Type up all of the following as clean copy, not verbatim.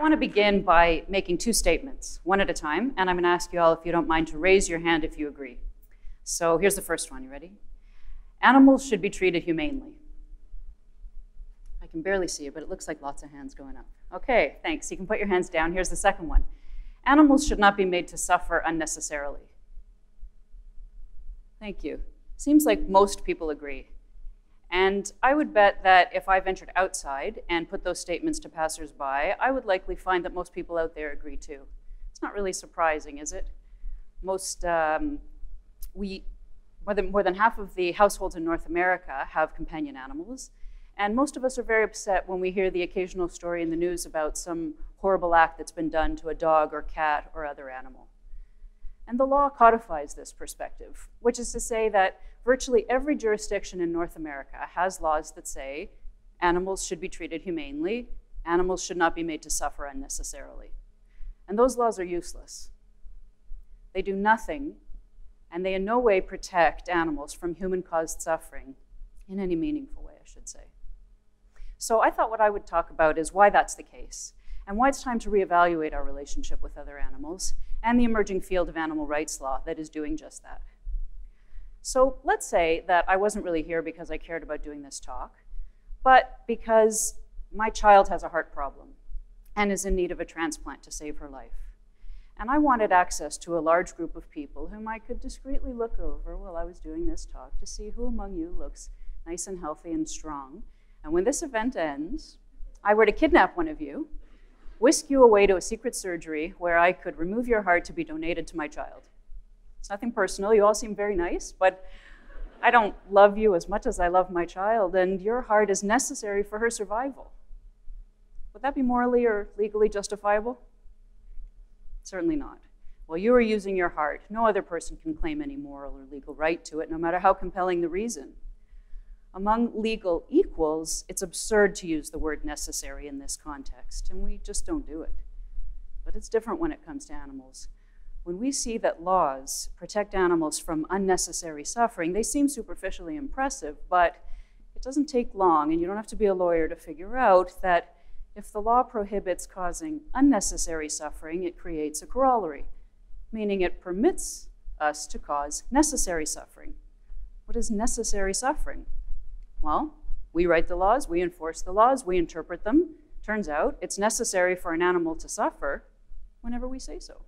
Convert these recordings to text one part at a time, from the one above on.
want to begin by making two statements, one at a time, and I'm going to ask you all, if you don't mind, to raise your hand if you agree. So here's the first one. You ready? Animals should be treated humanely. I can barely see you, but it looks like lots of hands going up. Okay, thanks. You can put your hands down. Here's the second one. Animals should not be made to suffer unnecessarily. Thank you. Seems like most people agree. And I would bet that if I ventured outside and put those statements to passersby, I would likely find that most people out there agree too. It's not really surprising, is it? More than half of the households in North America have companion animals, and most of us are very upset when we hear the occasional story in the news about some horrible act that's been done to a dog or cat or other animal. And the law codifies this perspective, which is to say that virtually every jurisdiction in North America has laws that say animals should be treated humanely, animals should not be made to suffer unnecessarily. And those laws are useless. They do nothing, and they in no way protect animals from human-caused suffering in any meaningful way, I should say. So I thought what I would talk about is why that's the case, and why it's time to reevaluate our relationship with other animals, and the emerging field of animal rights law that is doing just that. So let's say that I wasn't really here because I cared about doing this talk, but because my child has a heart problem and is in need of a transplant to save her life. And I wanted access to a large group of people whom I could discreetly look over while I was doing this talk to see who among you looks nice and healthy and strong. And when this event ends, I were to kidnap one of you, whisk you away to a secret surgery where I could remove your heart to be donated to my child. It's nothing personal. You all seem very nice, but I don't love you as much as I love my child, and your heart is necessary for her survival. Would that be morally or legally justifiable? Certainly not. While you are using your heart, no other person can claim any moral or legal right to it, no matter how compelling the reason. Among legal equals, it's absurd to use the word necessary in this context, and we just don't do it. But it's different when it comes to animals. When we see that laws protect animals from unnecessary suffering, they seem superficially impressive, but it doesn't take long, and you don't have to be a lawyer to figure out that if the law prohibits causing unnecessary suffering, it creates a corollary, meaning it permits us to cause necessary suffering. What is necessary suffering? Well, we write the laws, we enforce the laws, we interpret them. Turns out it's necessary for an animal to suffer whenever we say so.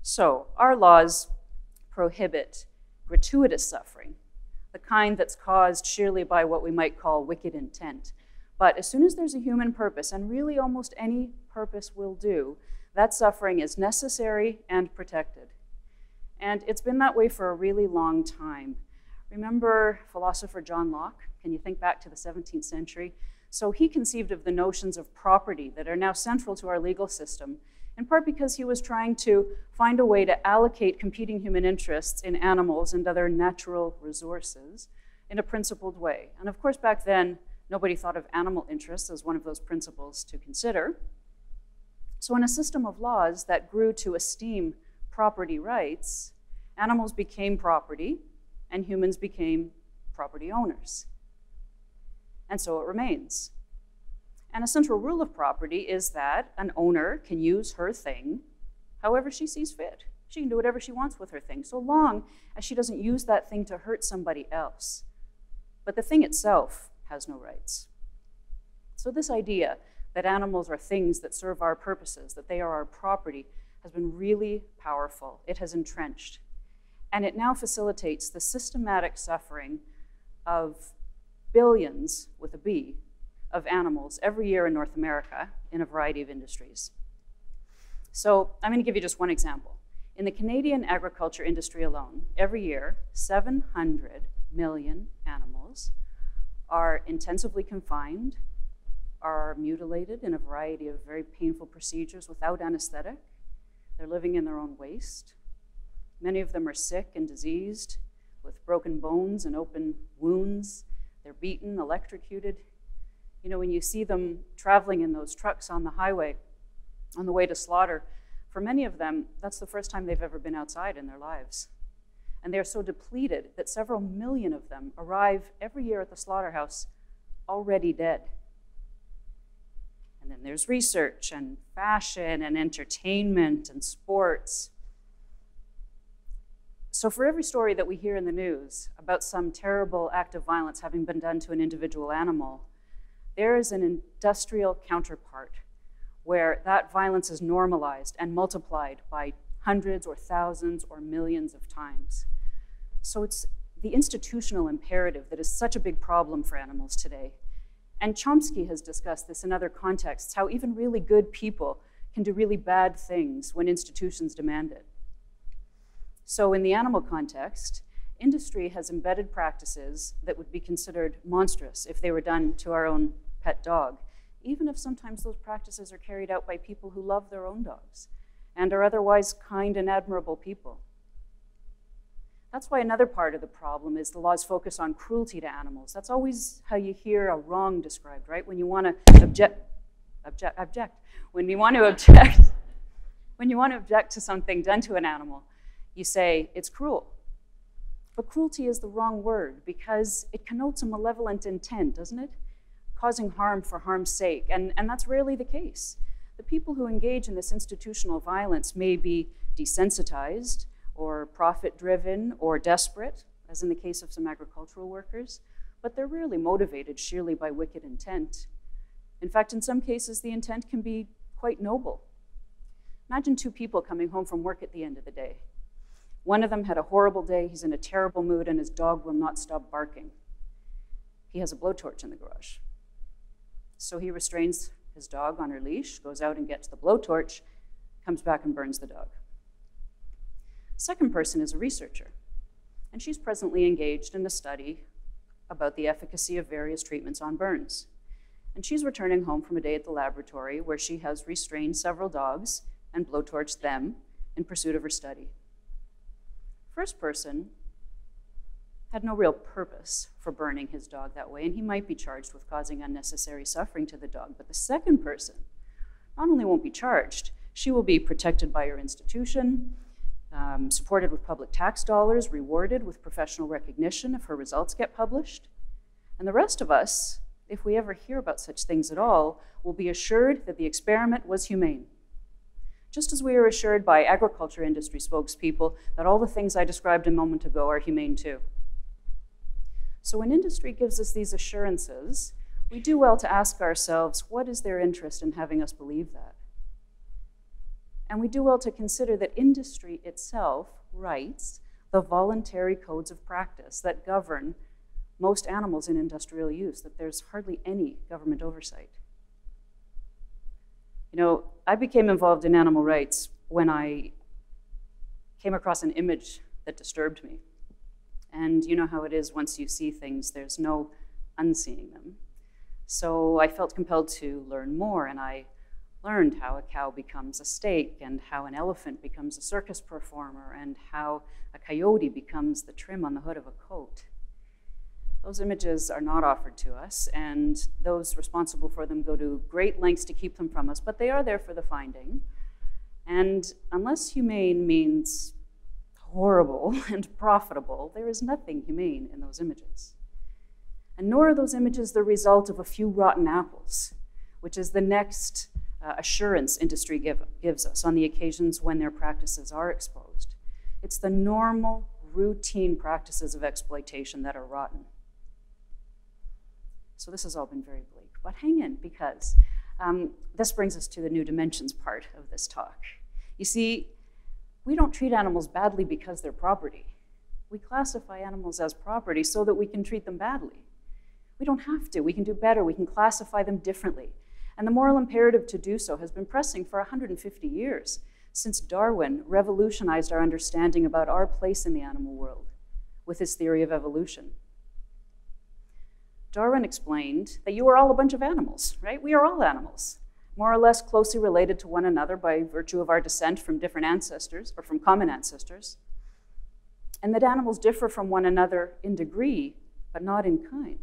So our laws prohibit gratuitous suffering, the kind that's caused sheerly by what we might call wicked intent. But as soon as there's a human purpose, and really almost any purpose will do, that suffering is necessary and protected. And it's been that way for a really long time. Remember philosopher John Locke? Can you think back to the 17th century? So he conceived of the notions of property that are now central to our legal system, in part because he was trying to find a way to allocate competing human interests in animals and other natural resources in a principled way. And of course, back then, nobody thought of animal interests as one of those principles to consider. So in a system of laws that grew to esteem property rights, animals became property, and humans became property owners. And so it remains. And a central rule of property is that an owner can use her thing however she sees fit. She can do whatever she wants with her thing, so long as she doesn't use that thing to hurt somebody else. But the thing itself has no rights. So this idea that animals are things that serve our purposes, that they are our property, has been really powerful. It has entrenched. And it now facilitates the systematic suffering of billions, with a B, of animals every year in North America in a variety of industries. So I'm going to give you just one example. In the Canadian agriculture industry alone, every year, 700 million animals are intensively confined, are mutilated in a variety of very painful procedures without anesthetic. They're living in their own waste. Many of them are sick and diseased with broken bones and open wounds. They're beaten, electrocuted. You know, when you see them traveling in those trucks on the highway on the way to slaughter, for many of them, that's the first time they've ever been outside in their lives. And they're so depleted that several million of them arrive every year at the slaughterhouse already dead. And then there's research and fashion and entertainment and sports. So for every story that we hear in the news about some terrible act of violence having been done to an individual animal, there is an industrial counterpart where that violence is normalized and multiplied by hundreds or thousands or millions of times. So it's the institutional imperative that is such a big problem for animals today. And Chomsky has discussed this in other contexts, how even really good people can do really bad things when institutions demand it. So in the animal context, industry has embedded practices that would be considered monstrous if they were done to our own pet dog, even if sometimes those practices are carried out by people who love their own dogs and are otherwise kind and admirable people. That's why another part of the problem is the law's focus on cruelty to animals. That's always how you hear a wrong described, right? When you want to object. When you want to object to something done to an animal, you say it's cruel. But cruelty is the wrong word because it connotes a malevolent intent, doesn't it? Causing harm for harm's sake, and that's rarely the case. The people who engage in this institutional violence may be desensitized or profit-driven or desperate, as in the case of some agricultural workers, but they're rarely motivated sheerly by wicked intent. In fact, in some cases, the intent can be quite noble. Imagine two people coming home from work at the end of the day. One of them had a horrible day, he's in a terrible mood, and his dog will not stop barking. He has a blowtorch in the garage. So he restrains his dog on her leash, goes out and gets the blowtorch, comes back and burns the dog. Second person is a researcher, and she's presently engaged in a study about the efficacy of various treatments on burns. And she's returning home from a day at the laboratory where she has restrained several dogs and blowtorched them in pursuit of her study. First person had no real purpose for burning his dog that way, and he might be charged with causing unnecessary suffering to the dog. But the second person not only won't be charged, she will be protected by her institution, supported with public tax dollars, rewarded with professional recognition if her results get published. And the rest of us, if we ever hear about such things at all, will be assured that the experiment was humane. Just as we are assured by agriculture industry spokespeople that all the things I described a moment ago are humane too. So when industry gives us these assurances, we do well to ask ourselves, what is their interest in having us believe that? And we do well to consider that industry itself writes the voluntary codes of practice that govern most animals in industrial use, that there's hardly any government oversight. You know, I became involved in animal rights when I came across an image that disturbed me. And you know how it is once you see things, there's no unseeing them. So I felt compelled to learn more, and I learned how a cow becomes a steak, and how an elephant becomes a circus performer, and how a coyote becomes the trim on the hood of a coat. Those images are not offered to us, and those responsible for them go to great lengths to keep them from us, but they are there for the finding. And unless humane means horrible and profitable, there is nothing humane in those images. And nor are those images the result of a few rotten apples, which is the next assurance industry gives us on the occasions when their practices are exposed. It's the normal, routine practices of exploitation that are rotten. So this has all been very bleak, but hang in, because this brings us to the new dimensions part of this talk. You see, we don't treat animals badly because they're property. We classify animals as property so that we can treat them badly. We don't have to. We can do better. We can classify them differently. And the moral imperative to do so has been pressing for 150 years, since Darwin revolutionized our understanding about our place in the animal world with his theory of evolution. Darwin explained that you are all a bunch of animals, right? We are all animals, more or less closely related to one another by virtue of our descent from different ancestors, or from common ancestors, and that animals differ from one another in degree, but not in kind.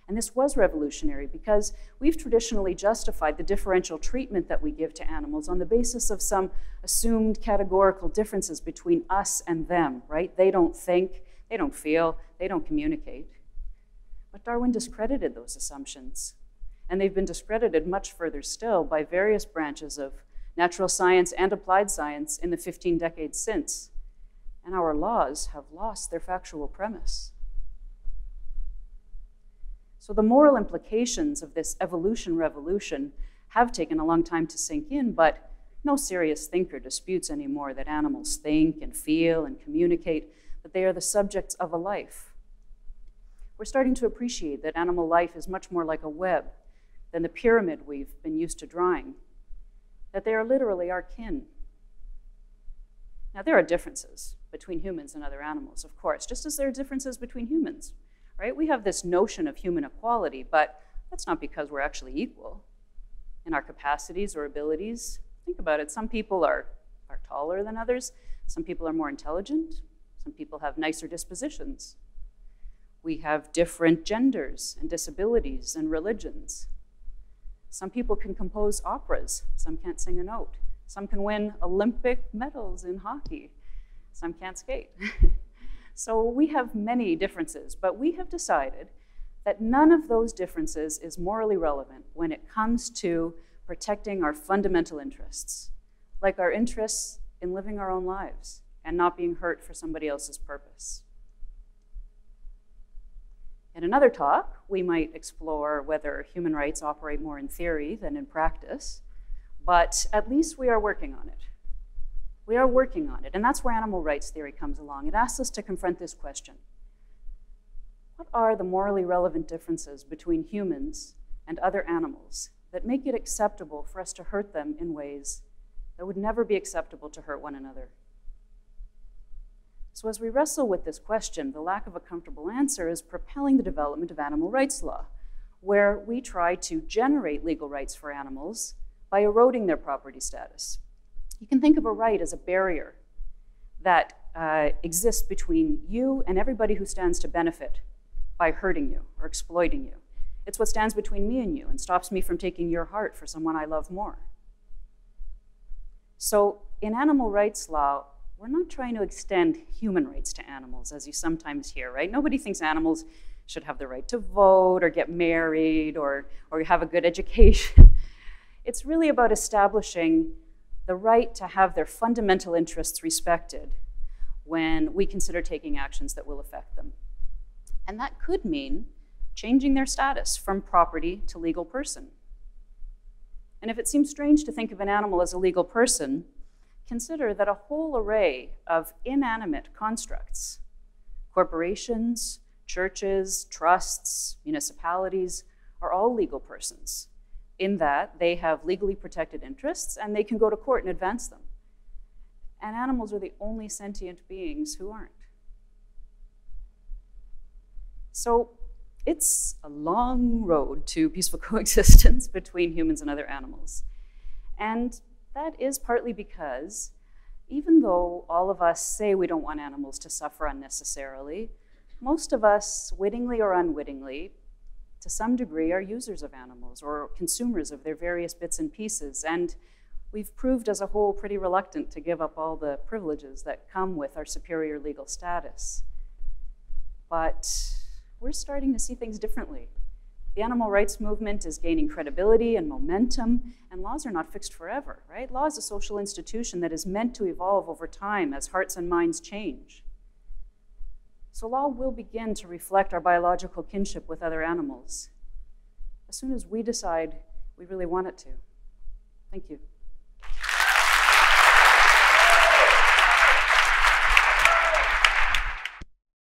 And this was revolutionary because we've traditionally justified the differential treatment that we give to animals on the basis of some assumed categorical differences between us and them, right? They don't think, they don't feel, they don't communicate. But Darwin discredited those assumptions And they've been discredited much further still by various branches of natural science and applied science in the 15 decades since. And our laws have lost their factual premise. So the moral implications of this evolution revolution have taken a long time to sink in, but no serious thinker disputes anymore that animals think and feel and communicate, that they are the subjects of a life. We're starting to appreciate that animal life is much more like a web than the pyramid we've been used to drawing, that they are literally our kin. Now, there are differences between humans and other animals, of course, just as there are differences between humans, right? We have this notion of human equality, but that's not because we're actually equal in our capacities or abilities. Think about it. Some people are taller than others. Some people are more intelligent. Some people have nicer dispositions. We have different genders and disabilities and religions. Some people can compose operas. Some can't sing a note. Some can win Olympic medals in hockey. Some can't skate. So we have many differences, but we have decided that none of those differences is morally relevant when it comes to protecting our fundamental interests, like our interests in living our own lives and not being hurt for somebody else's purpose. In another talk, we might explore whether human rights operate more in theory than in practice, but at least we are working on it. We are working on it, and that's where animal rights theory comes along. It asks us to confront this question. What are the morally relevant differences between humans and other animals that make it acceptable for us to hurt them in ways that would never be acceptable to hurt one another? So as we wrestle with this question, the lack of a comfortable answer is propelling the development of animal rights law, where we try to generate legal rights for animals by eroding their property status. You can think of a right as a barrier that exists between you and everybody who stands to benefit by hurting you or exploiting you. It's what stands between me and you and stops me from taking your heart for someone I love more. So in animal rights law, we're not trying to extend human rights to animals, as you sometimes hear, right? Nobody thinks animals should have the right to vote or get married or have a good education. It's really about establishing the right to have their fundamental interests respected when we consider taking actions that will affect them. And that could mean changing their status from property to legal person. And if it seems strange to think of an animal as a legal person, consider that a whole array of inanimate constructs, corporations, churches, trusts, municipalities, are all legal persons, in that they have legally protected interests and they can go to court and advance them. And animals are the only sentient beings who aren't. So it's a long road to peaceful coexistence between humans and other animals. And that is partly because even though all of us say we don't want animals to suffer unnecessarily, most of us, wittingly or unwittingly, to some degree, are users of animals or consumers of their various bits and pieces. And we've proved as a whole pretty reluctant to give up all the privileges that come with our superior legal status. But we're starting to see things differently. The animal rights movement is gaining credibility and momentum, and laws are not fixed forever, right? Law is a social institution that is meant to evolve over time as hearts and minds change. So law will begin to reflect our biological kinship with other animals as soon as we decide we really want it to. Thank you.